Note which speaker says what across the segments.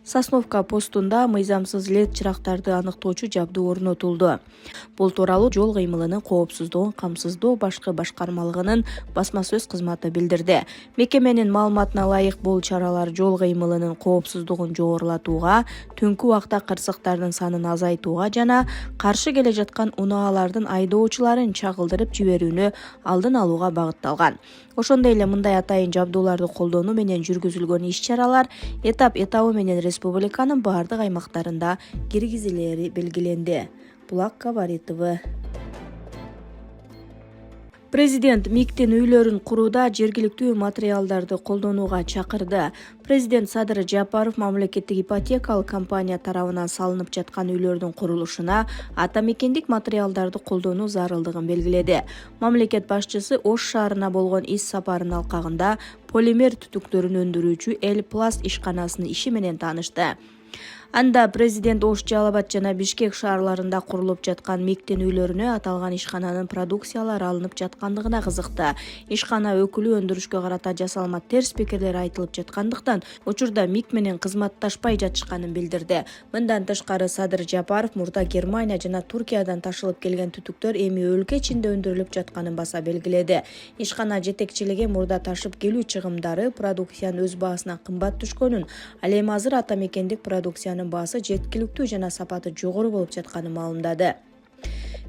Speaker 1: Сосновка постунда мыйзамсыз LED чырактарды аныктоочу жабдуу орнотулду. Бул тууралуу жол кыймылынын коопсуздугун камсыздоо башкы башкармалыгынын басма сөз кызматы билдирди. Мекеменин маалыматына ылайык бул чаралар жол кыймылынын коопсуздугун жогорулатууга, түнкү убакта кырсыктардын санын азайтууга жана каршы келе жаткан унаалардын айдоочуларын чагылдырып жиберүүнү алдын алууга багытталган. Ошондой эле мындай атайын жабдууларды колдонуу менен жүргүзүлгөн иш-чаралар этап-этабы менен республиканын бардык аймактарында киргизилери белгиленди. Булак Габаритова. Президент МИКтин үйлөрүн курууда жергиликтүү материалдарды колдонууга чакырды. Президент Садыр Жапаров мамлекеттик ипотекалык компания тарабынан салынып жаткан үйлөрдүн курулушуна атамекендик материалдарды колдонуу зарылдыгын белгиледи. Мамлекет башчысы Ош шаарына болгон ис сапарынын алкагында полимер түтүктөрүн өндүрүүчү Эл Пласт ишканасынын иши менен таанышты. Анда президент Ош, Жалал Абад жана Бишкек шаарларында курулуп жаткан МИКтин үйлөрүнө аталган ишкананын продукциялары алынып жаткандыгына кызыкты. Ишкана өкүлү өндүрүшкө карата жасалма терс пикирлер айтылып жаткандыктан учурда МИК менен кызматташпай жатышканын билдирди. Мындан тышкары Садыр Жапаров мурда Германия жана Туркиядан ташылып келген түтүктөр эми өлкө ичинде өндүрүлүп жатканын баса белгиледи. Ишкана жетекчилиги мурда ташып келүү чыгымдары продукциянын өз баасынан кымбат түшкөнүн, ал эми азыр атамекендик продукциянын баасы жеткиликтүү жана сапаты жогору болуп жатканын маалымдады.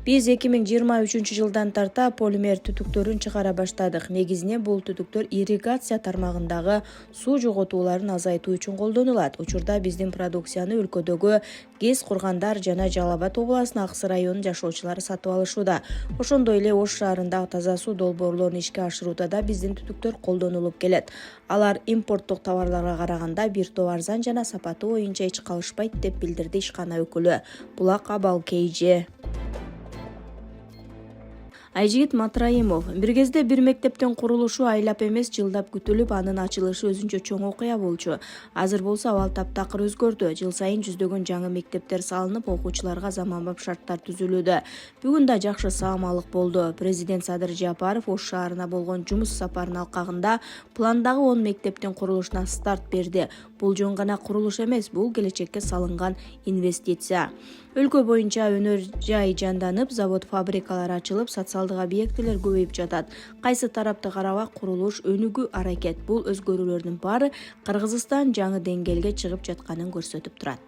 Speaker 1: Биз 2023 жылдан тарта полимер түтүктөрүн чыгара баштадык. Негизинен бул түтүктөр ирригация тармагындагы суу жоготууларын азайтуу үчүн колдонулат. Учурда биздин продукцияны өлкөдөгү КЭС Кургандар жана Жалал Абад областынын Аксы районунун жашоочулары сатып алышууда. Ошондой эле Ош шаарындагы таза суу долбоорлорун ишке ашырууда да биздин түтүктөр колдонулуп келет. Алар импорттук товарларга караганда бир топ арзан жана сапаты боюнча эч калышпайт деп билдирди ишкана өкүлү. Булак Абалкейже. Айжигит Матраимов. Бир кезде бир мектептин курулушу айлап эмес жылдап күтүлүп, анын ачылышы өзүнчө чоң окуя болчу. Азыр болсо абал таптакыр өзгөрдү. Жыл сайын жүздөгөн жаңы мектептер салынып, окуучуларга заманбап шарттар түзүлүүдө. Бүгүн да жакшы саамалык болду. Президент Садыр Жапаров Ош шаарына болгон жумуш сапарынын алкагында пландагы 10 мектептин курулушуна старт берди. Бул жөн гана курулуш эмес, бул келечекке салынган инвестиция. Өлкө боюнча өнөр жай жанданып, завод-фабрикалар ачылып, социалдык объектилер көбөйүп жатат. Кайсы тарапты карабак, курулуш өнүгүү аракет. Бул өзгөрүүлөрдүн баары Кыргызстан жаңы деңгээлге чыгып жатканын көрсөтүп турат.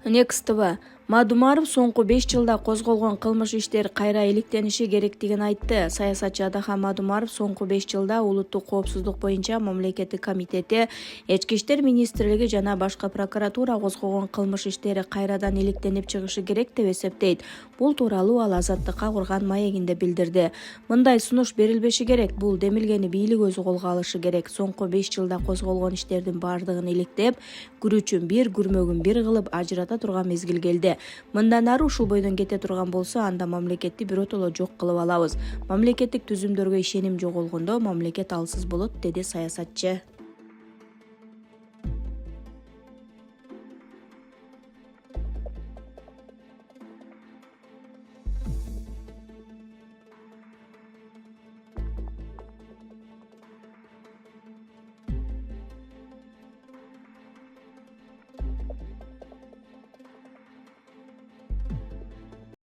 Speaker 1: Next TV. Мадумаров соңку 5 жылда козголгон кылмыш иштери кайра иликтениши керектигин айтты. Саясатчы Адахан Мадумаров соңку 5 жылда улуттук коопсуздук боюнча мамлекеттик комитети, Ички иштер министрлиги жана башкы прокуратура козгогон кылмыш иштери кайрадан иликтенип чыгышы керек деп эсептейт. Бул тууралуу ал Азаттыкка курган маегинде билдирди. Мындай сунуш берилбеши керек, бул демилгени бийлик өзү колго алышы керек. Соңку 5 жылда козголгон иштердин бардыгын иликтеп, күрүчүн бир, күрмөгүн бир кылып ажырата турган мезгил келди. Мындан ары ушул бойдон кете турган болсо, анда мамлекетти биротоло жок кылып алабыз. Мамлекеттик түзүмдөргө ишеним жоголгондо мамлекет алсыз болот, деди саясатчы.